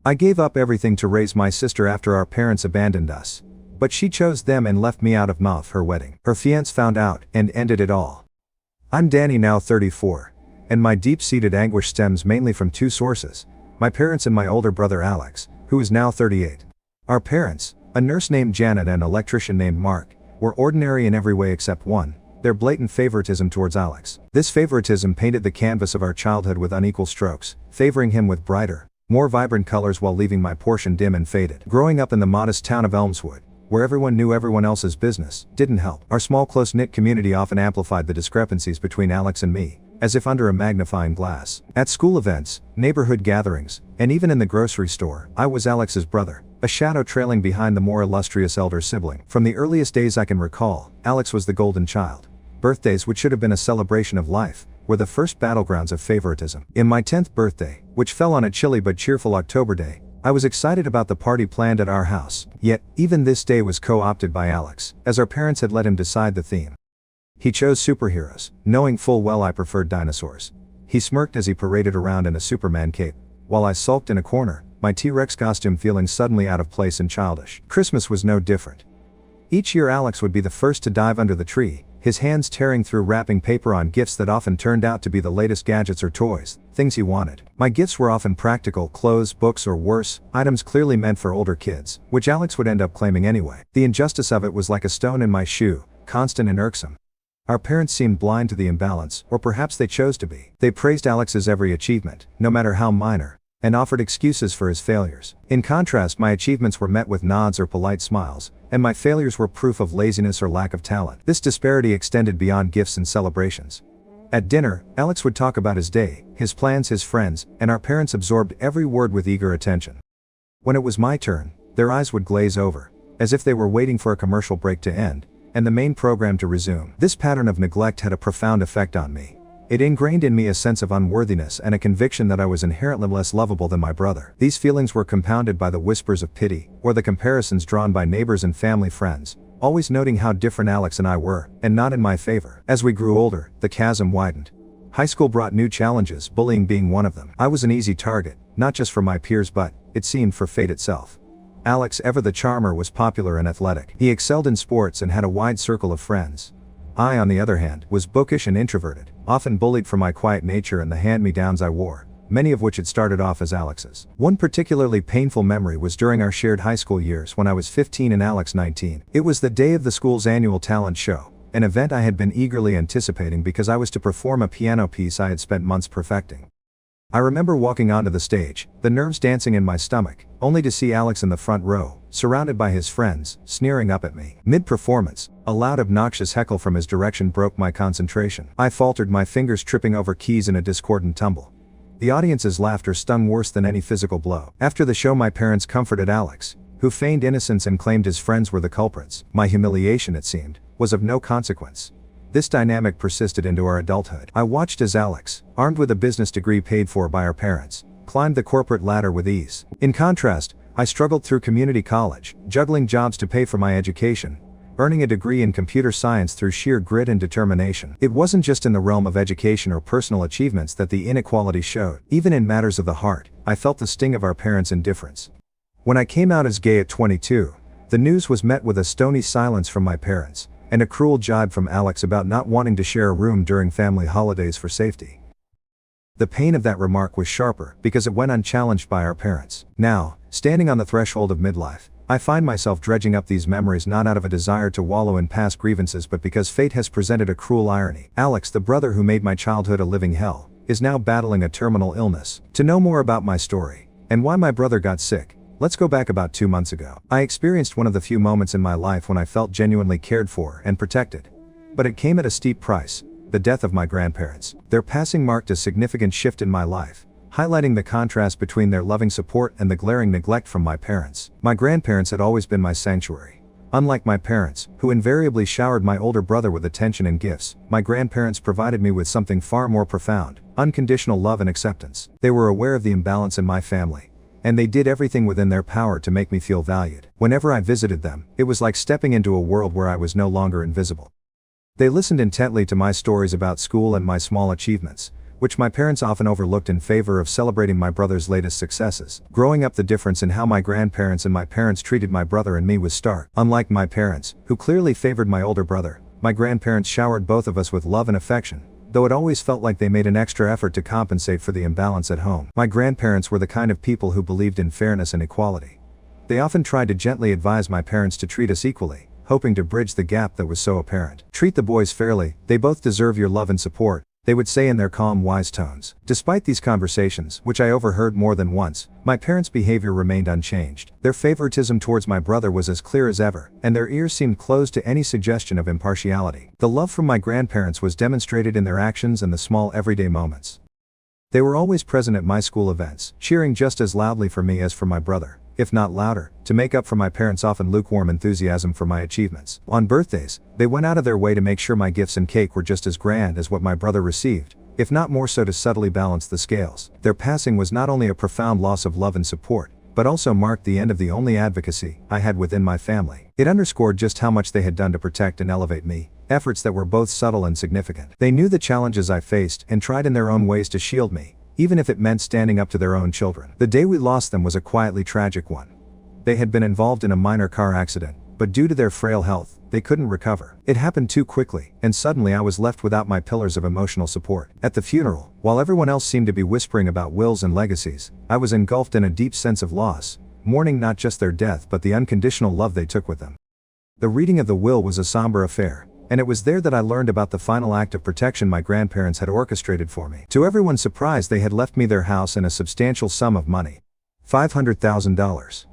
I gave up everything to raise my sister after our parents abandoned us. But she chose them and left me out of her wedding. Her fiancé found out and ended it all. I'm Danny, now 34, and my deep-seated anguish stems mainly from two sources: my parents and my older brother Alex, who is now 38. Our parents, a nurse named Janet and an electrician named Mark, were ordinary in every way except one: their blatant favoritism towards Alex. This favoritism painted the canvas of our childhood with unequal strokes, favoring him with brighter, more vibrant colors while leaving my portion dim and faded. Growing up in the modest town of Elmswood, where everyone knew everyone else's business, didn't help. Our small close-knit community often amplified the discrepancies between Alex and me, as if under a magnifying glass. At school events, neighborhood gatherings, and even in the grocery store, I was Alex's brother, a shadow trailing behind the more illustrious elder sibling. From the earliest days I can recall, Alex was the golden child. Birthdays, which should have been a celebration of life, were the first battlegrounds of favoritism. In my 10th birthday, which fell on a chilly but cheerful October day, I was excited about the party planned at our house. Yet, even this day was co-opted by Alex, as our parents had let him decide the theme. He chose superheroes, knowing full well I preferred dinosaurs. He smirked as he paraded around in a Superman cape, while I sulked in a corner, my T-Rex costume feeling suddenly out of place and childish. Christmas was no different. Each year Alex would be the first to dive under the tree, his hands tearing through wrapping paper on gifts that often turned out to be the latest gadgets or toys, things he wanted. My gifts were often practical: clothes, books, or worse, items clearly meant for older kids, which Alex would end up claiming anyway. The injustice of it was like a stone in my shoe, constant and irksome. Our parents seemed blind to the imbalance, or perhaps they chose to be. They praised Alex's every achievement, no matter how minor, and offered excuses for his failures. In contrast, my achievements were met with nods or polite smiles, and my failures were proof of laziness or lack of talent. This disparity extended beyond gifts and celebrations. At dinner, Alex would talk about his day, his plans, his friends, and our parents absorbed every word with eager attention. When it was my turn, their eyes would glaze over, as if they were waiting for a commercial break to end, and the main program to resume. This pattern of neglect had a profound effect on me. It ingrained in me a sense of unworthiness and a conviction that I was inherently less lovable than my brother. These feelings were compounded by the whispers of pity, or the comparisons drawn by neighbors and family friends, always noting how different Alex and I were, and not in my favor. As we grew older, the chasm widened. High school brought new challenges, bullying being one of them. I was an easy target, not just for my peers but, it seemed, for fate itself. Alex, ever the charmer, was popular and athletic. He excelled in sports and had a wide circle of friends. I, on the other hand, was bookish and introverted, often bullied for my quiet nature and the hand-me-downs I wore, many of which had started off as Alex's. One particularly painful memory was during our shared high school years when I was 15 and Alex 19. It was the day of the school's annual talent show, an event I had been eagerly anticipating because I was to perform a piano piece I had spent months perfecting. I remember walking onto the stage, the nerves dancing in my stomach, only to see Alex in the front row, surrounded by his friends, sneering up at me. Mid-performance, a loud obnoxious heckle from his direction broke my concentration. I faltered, my fingers tripping over keys in a discordant tumble. The audience's laughter stung worse than any physical blow. After the show, my parents comforted Alex, who feigned innocence and claimed his friends were the culprits. My humiliation, it seemed, was of no consequence. This dynamic persisted into our adulthood. I watched as Alex, armed with a business degree paid for by our parents, climbed the corporate ladder with ease. In contrast, I struggled through community college, juggling jobs to pay for my education, earning a degree in computer science through sheer grit and determination. It wasn't just in the realm of education or personal achievements that the inequality showed. Even in matters of the heart, I felt the sting of our parents' indifference. When I came out as gay at 22, the news was met with a stony silence from my parents, and a cruel jibe from Alex about not wanting to share a room during family holidays for safety. The pain of that remark was sharper because it went unchallenged by our parents. Now, standing on the threshold of midlife, I find myself dredging up these memories not out of a desire to wallow in past grievances but because fate has presented a cruel irony. Alex, the brother who made my childhood a living hell, is now battling a terminal illness. To know more about my story, and why my brother got sick, let's go back about 2 months ago. I experienced one of the few moments in my life when I felt genuinely cared for and protected. But it came at a steep price: the death of my grandparents. Their passing marked a significant shift in my life, highlighting the contrast between their loving support and the glaring neglect from my parents. My grandparents had always been my sanctuary. Unlike my parents, who invariably showered my older brother with attention and gifts, my grandparents provided me with something far more profound: unconditional love and acceptance. They were aware of the imbalance in my family, and they did everything within their power to make me feel valued. Whenever I visited them, it was like stepping into a world where I was no longer invisible. They listened intently to my stories about school and my small achievements, which my parents often overlooked in favor of celebrating my brother's latest successes. Growing up, the difference in how my grandparents and my parents treated my brother and me was stark. Unlike my parents, who clearly favored my older brother, my grandparents showered both of us with love and affection, though it always felt like they made an extra effort to compensate for the imbalance at home. My grandparents were the kind of people who believed in fairness and equality. They often tried to gently advise my parents to treat us equally, hoping to bridge the gap that was so apparent. "Treat the boys fairly, they both deserve your love and support," they would say in their calm, wise tones. Despite these conversations, which I overheard more than once, my parents' behavior remained unchanged. Their favoritism towards my brother was as clear as ever, and their ears seemed closed to any suggestion of impartiality. The love from my grandparents was demonstrated in their actions and the small everyday moments. They were always present at my school events, cheering just as loudly for me as for my brother, if not louder, to make up for my parents' often lukewarm enthusiasm for my achievements. On birthdays, they went out of their way to make sure my gifts and cake were just as grand as what my brother received, if not more so, to subtly balance the scales. Their passing was not only a profound loss of love and support, but also marked the end of the only advocacy I had within my family. It underscored just how much they had done to protect and elevate me, efforts that were both subtle and significant. They knew the challenges I faced and tried in their own ways to shield me, even if it meant standing up to their own children. The day we lost them was a quietly tragic one. They had been involved in a minor car accident, but due to their frail health, they couldn't recover. It happened too quickly, and suddenly I was left without my pillars of emotional support. At the funeral, while everyone else seemed to be whispering about wills and legacies, I was engulfed in a deep sense of loss, mourning not just their death but the unconditional love they took with them. The reading of the will was a somber affair, and it was there that I learned about the final act of protection my grandparents had orchestrated for me. To everyone's surprise, they had left me their house and a substantial sum of money. $500,000.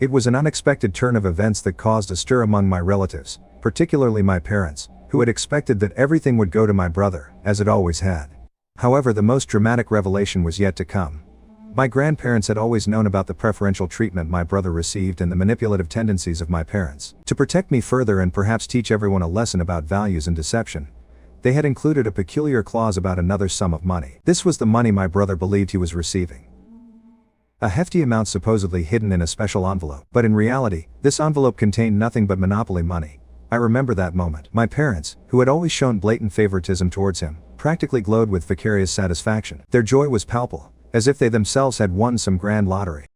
It was an unexpected turn of events that caused a stir among my relatives, particularly my parents, who had expected that everything would go to my brother, as it always had. However, the most dramatic revelation was yet to come. My grandparents had always known about the preferential treatment my brother received and the manipulative tendencies of my parents. To protect me further and perhaps teach everyone a lesson about values and deception, they had included a peculiar clause about another sum of money. This was the money my brother believed he was receiving. A hefty amount supposedly hidden in a special envelope. But in reality, this envelope contained nothing but monopoly money. I remember that moment. My parents, who had always shown blatant favoritism towards him, practically glowed with vicarious satisfaction. Their joy was palpable, as if they themselves had won some grand lottery.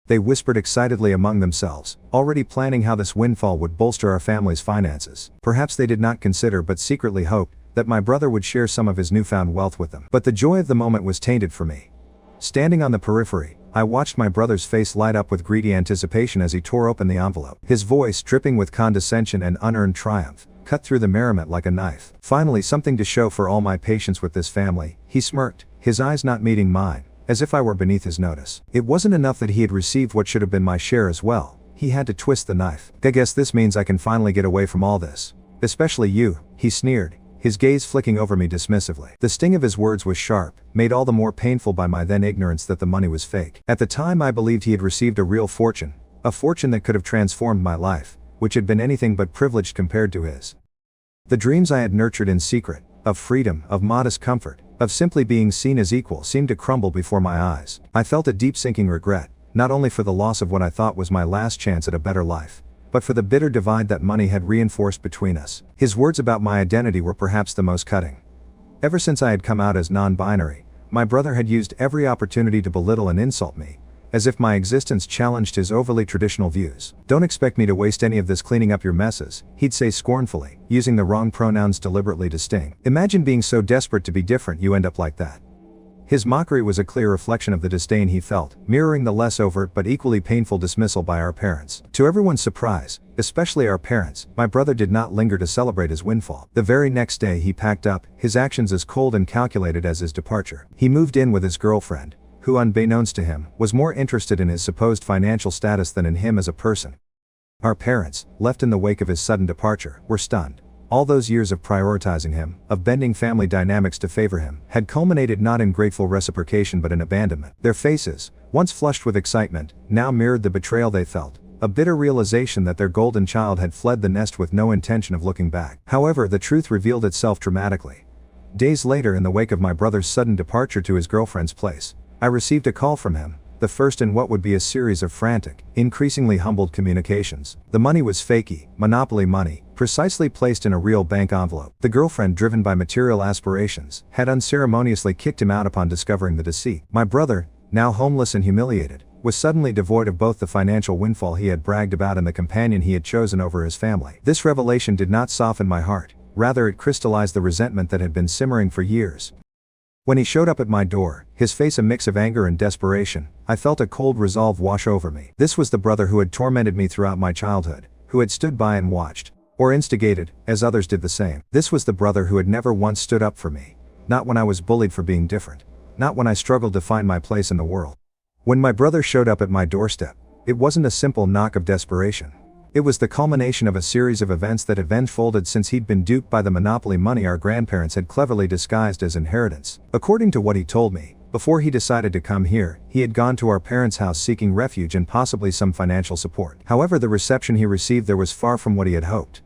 They whispered excitedly among themselves, already planning how this windfall would bolster our family's finances. Perhaps they did not consider but secretly hoped that my brother would share some of his newfound wealth with them. But the joy of the moment was tainted for me. Standing on the periphery, I watched my brother's face light up with greedy anticipation as he tore open the envelope. His voice, dripping with condescension and unearned triumph, cut through the merriment like a knife. "Finally, something to show for all my patience with this family," he smirked, his eyes not meeting mine, as if I were beneath his notice. It wasn't enough that he had received what should have been my share as well. He had to twist the knife. "I guess this means I can finally get away from all this. Especially you," he sneered, his gaze flicking over me dismissively. The sting of his words was sharp, made all the more painful by my then ignorance that the money was fake. At the time I believed he had received a real fortune, a fortune that could have transformed my life, which had been anything but privileged compared to his. The dreams I had nurtured in secret, of freedom, of modest comfort, of simply being seen as equal, seemed to crumble before my eyes. I felt a deep sinking regret, not only for the loss of what I thought was my last chance at a better life, but for the bitter divide that money had reinforced between us. His words about my identity were perhaps the most cutting. Ever since I had come out as non-binary, my brother had used every opportunity to belittle and insult me, as if my existence challenged his overly traditional views. "Don't expect me to waste any of this cleaning up your messes," he'd say scornfully, using the wrong pronouns deliberately to sting. "Imagine being so desperate to be different you end up like that." His mockery was a clear reflection of the disdain he felt, mirroring the less overt but equally painful dismissal by our parents. To everyone's surprise, especially our parents, my brother did not linger to celebrate his windfall. The very next day he packed up, his actions as cold and calculated as his departure. He moved in with his girlfriend, who, unbeknownst to him, was more interested in his supposed financial status than in him as a person. Our parents, left in the wake of his sudden departure, were stunned. All those years of prioritizing him, of bending family dynamics to favor him, had culminated not in grateful reciprocation but in abandonment. Their faces, once flushed with excitement, now mirrored the betrayal they felt, a bitter realization that their golden child had fled the nest with no intention of looking back. However, the truth revealed itself dramatically. Days later, in the wake of my brother's sudden departure to his girlfriend's place, I received a call from him, the first in what would be a series of frantic, increasingly humbled communications. The money was fakey, monopoly money, precisely placed in a real bank envelope. The girlfriend, driven by material aspirations, had unceremoniously kicked him out upon discovering the deceit. My brother, now homeless and humiliated, was suddenly devoid of both the financial windfall he had bragged about and the companion he had chosen over his family. This revelation did not soften my heart, rather it crystallized the resentment that had been simmering for years. When he showed up at my door, his face a mix of anger and desperation, I felt a cold resolve wash over me. This was the brother who had tormented me throughout my childhood, who had stood by and watched, or instigated, as others did the same. This was the brother who had never once stood up for me, not when I was bullied for being different, not when I struggled to find my place in the world. When my brother showed up at my doorstep, it wasn't a simple knock of desperation. It was the culmination of a series of events that had unfolded since he'd been duped by the monopoly money our grandparents had cleverly disguised as inheritance. According to what he told me, before he decided to come here, he had gone to our parents' house seeking refuge and possibly some financial support. However, the reception he received there was far from what he had hoped.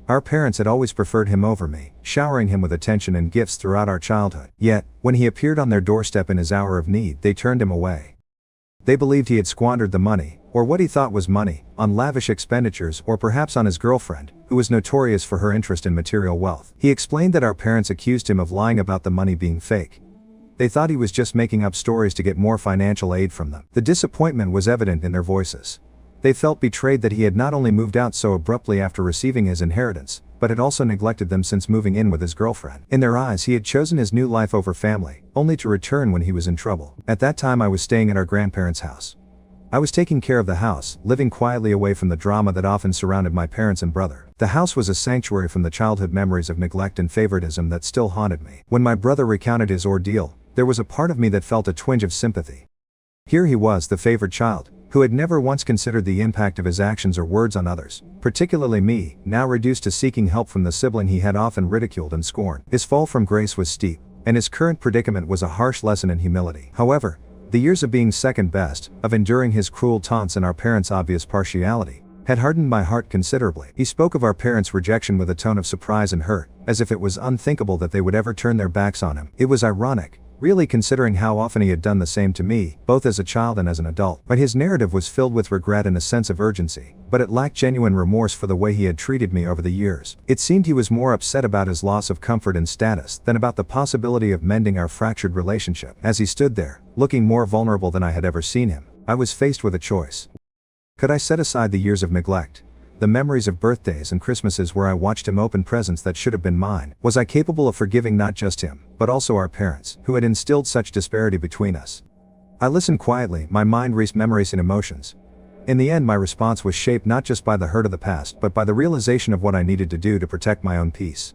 Our parents had always preferred him over me, showering him with attention and gifts throughout our childhood. Yet, when he appeared on their doorstep in his hour of need, they turned him away. They believed he had squandered the money, or what he thought was money, on lavish expenditures or perhaps on his girlfriend, who was notorious for her interest in material wealth. He explained that our parents accused him of lying about the money being fake. They thought he was just making up stories to get more financial aid from them. The disappointment was evident in their voices. They felt betrayed that he had not only moved out so abruptly after receiving his inheritance, but had also neglected them since moving in with his girlfriend. In their eyes, he had chosen his new life over family, only to return when he was in trouble. At that time I was staying at our grandparents' house. I was taking care of the house, living quietly away from the drama that often surrounded my parents and brother. The house was a sanctuary from the childhood memories of neglect and favoritism that still haunted me. When my brother recounted his ordeal, there was a part of me that felt a twinge of sympathy. Here he was, the favored child, who had never once considered the impact of his actions or words on others, particularly me, now reduced to seeking help from the sibling he had often ridiculed and scorned. His fall from grace was steep, and his current predicament was a harsh lesson in humility. However, the years of being second best, of enduring his cruel taunts and our parents' obvious partiality, had hardened my heart considerably. He spoke of our parents' rejection with a tone of surprise and hurt, as if it was unthinkable that they would ever turn their backs on him. It was ironic, really, considering how often he had done the same to me, both as a child and as an adult. But his narrative was filled with regret and a sense of urgency, but it lacked genuine remorse for the way he had treated me over the years. It seemed he was more upset about his loss of comfort and status than about the possibility of mending our fractured relationship. As he stood there, looking more vulnerable than I had ever seen him, I was faced with a choice. Could I set aside the years of neglect, the memories of birthdays and Christmases where I watched him open presents that should have been mine? Was I capable of forgiving not just him, but also our parents, who had instilled such disparity between us? I listened quietly, my mind raced memories and emotions. In the end, my response was shaped not just by the hurt of the past, but by the realization of what I needed to do to protect my own peace.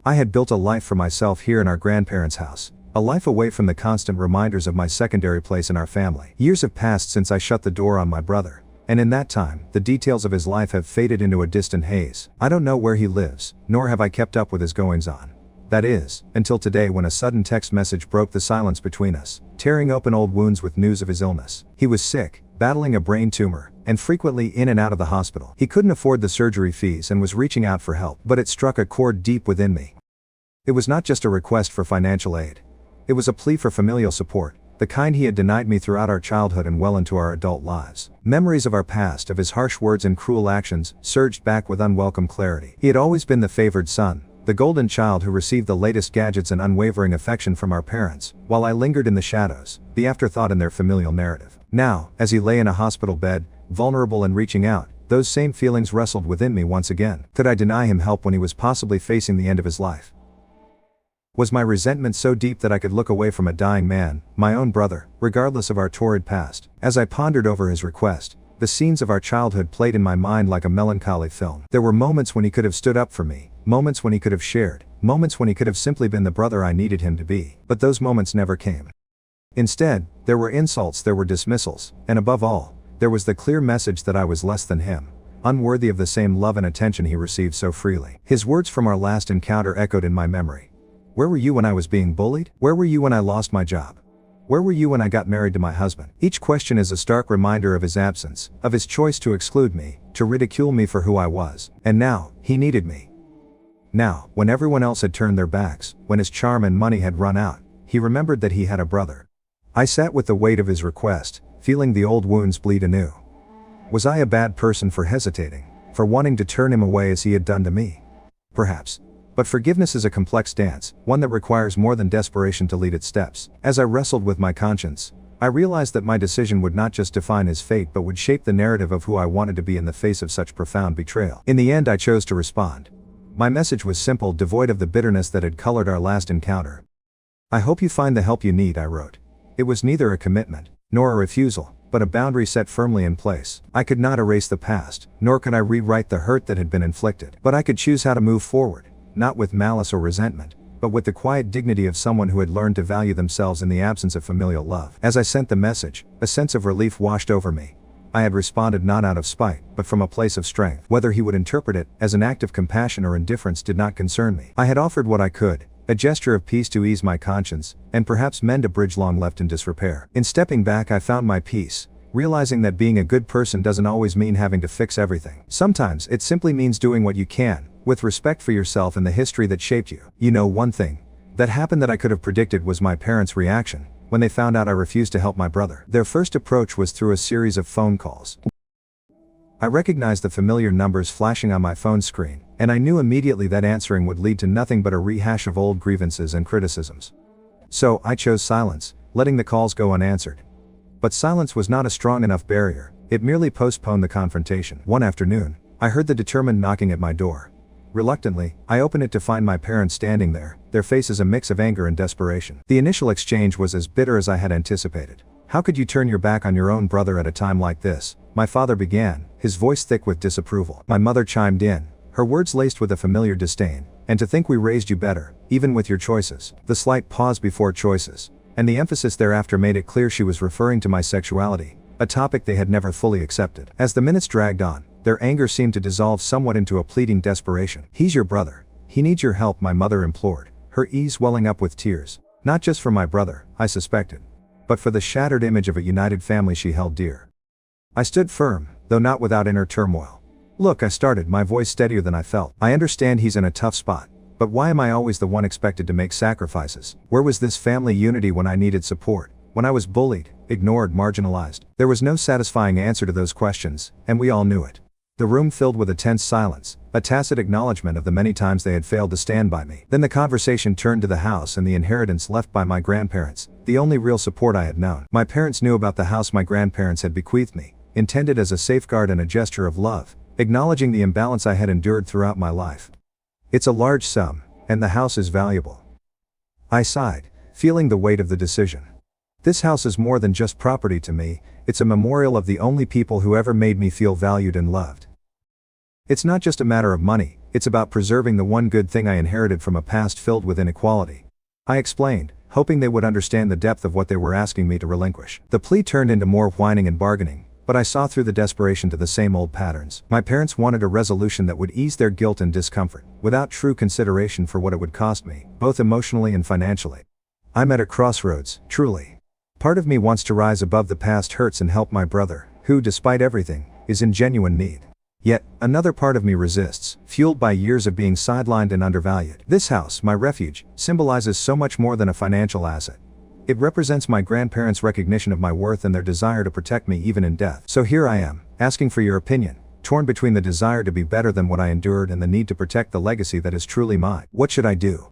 I had built a life for myself here in our grandparents' house, a life away from the constant reminders of my secondary place in our family. Years have passed since I shut the door on my brother, and in that time, the details of his life have faded into a distant haze. I don't know where he lives, nor have I kept up with his goings-on. That is, until today, when a sudden text message broke the silence between us, tearing open old wounds with news of his illness. He was sick, battling a brain tumor, and frequently in and out of the hospital. He couldn't afford the surgery fees and was reaching out for help, but it struck a chord deep within me. It was not just a request for financial aid. It was a plea for familial support, the kind he had denied me throughout our childhood and well into our adult lives. Memories of our past, of his harsh words and cruel actions, surged back with unwelcome clarity. He had always been the favored son, the golden child who received the latest gadgets and unwavering affection from our parents, while I lingered in the shadows, the afterthought in their familial narrative. Now, as he lay in a hospital bed, vulnerable and reaching out, those same feelings wrestled within me once again. Could I deny him help when he was possibly facing the end of his life? Was my resentment so deep that I could look away from a dying man, my own brother, regardless of our torrid past? As I pondered over his request, the scenes of our childhood played in my mind like a melancholy film. There were moments when he could have stood up for me, moments when he could have shared, moments when he could have simply been the brother I needed him to be. But those moments never came. Instead, there were insults, there were dismissals, and above all, there was the clear message that I was less than him, unworthy of the same love and attention he received so freely. His words from our last encounter echoed in my memory. Where were you when I was being bullied? Where were you when I lost my job? Where were you when I got married to my husband? Each question is a stark reminder of his absence, of his choice to exclude me, to ridicule me for who I was. And now, he needed me. Now, when everyone else had turned their backs, when his charm and money had run out, he remembered that he had a brother. I sat with the weight of his request, feeling the old wounds bleed anew. Was I a bad person for hesitating? for wanting to turn him away as he had done to me. Perhaps. But forgiveness is a complex dance, one that requires more than desperation to lead its steps. As I wrestled with my conscience, I realized that my decision would not just define his fate but would shape the narrative of who I wanted to be in the face of such profound betrayal. In the end, I chose to respond. My message was simple, devoid of the bitterness that had colored our last encounter. "I hope you find the help you need," I wrote. It was neither a commitment, nor a refusal, but a boundary set firmly in place. I could not erase the past, nor could I rewrite the hurt that had been inflicted. But I could choose how to move forward, not with malice or resentment, but with the quiet dignity of someone who had learned to value themselves in the absence of familial love. As I sent the message, a sense of relief washed over me. I had responded not out of spite, but from a place of strength. Whether he would interpret it as an act of compassion or indifference did not concern me. I had offered what I could, a gesture of peace to ease my conscience, and perhaps mend a bridge long left in disrepair. In stepping back, I found my peace, realizing that being a good person doesn't always mean having to fix everything. Sometimes it simply means doing what you can, with respect for yourself and the history that shaped you. One thing that happened that I could have predicted was my parents' reaction when they found out I refused to help my brother. Their first approach was through a series of phone calls. I recognized the familiar numbers flashing on my phone screen, and I knew immediately that answering would lead to nothing but a rehash of old grievances and criticisms. So I chose silence, letting the calls go unanswered. But silence was not a strong enough barrier, it merely postponed the confrontation. One afternoon, I heard the determined knocking at my door. Reluctantly, I opened it to find my parents standing there, their faces a mix of anger and desperation. The initial exchange was as bitter as I had anticipated. "How could you turn your back on your own brother at a time like this?" my father began, his voice thick with disapproval. My mother chimed in, her words laced with a familiar disdain. "And to think we raised you better, even with your choices." The slight pause before choices, and the emphasis thereafter made it clear she was referring to my sexuality, a topic they had never fully accepted. As the minutes dragged on, their anger seemed to dissolve somewhat into a pleading desperation. "He's your brother. He needs your help," my mother implored, her eyes welling up with tears. Not just for my brother, I suspected, but for the shattered image of a united family she held dear. I stood firm, though not without inner turmoil. "Look," I started, my voice steadier than I felt. "I understand he's in a tough spot, but why am I always the one expected to make sacrifices? Where was this family unity when I needed support? When I was bullied, ignored, marginalized?" There was no satisfying answer to those questions, and we all knew it. The room filled with a tense silence, a tacit acknowledgement of the many times they had failed to stand by me. Then the conversation turned to the house and the inheritance left by my grandparents, the only real support I had known. My parents knew about the house my grandparents had bequeathed me, intended as a safeguard and a gesture of love, acknowledging the imbalance I had endured throughout my life. "It's a large sum, and the house is valuable." I sighed, feeling the weight of the decision. "This house is more than just property to me, it's a memorial of the only people who ever made me feel valued and loved. It's not just a matter of money, it's about preserving the one good thing I inherited from a past filled with inequality." I explained, hoping they would understand the depth of what they were asking me to relinquish. The plea turned into more whining and bargaining, but I saw through the desperation to the same old patterns. My parents wanted a resolution that would ease their guilt and discomfort, without true consideration for what it would cost me, both emotionally and financially. I'm at a crossroads, truly. Part of me wants to rise above the past hurts and help my brother, who, despite everything, is in genuine need. Yet, another part of me resists, fueled by years of being sidelined and undervalued. This house, my refuge, symbolizes so much more than a financial asset. It represents my grandparents' recognition of my worth and their desire to protect me even in death. So here I am, asking for your opinion, torn between the desire to be better than what I endured and the need to protect the legacy that is truly mine. What should I do?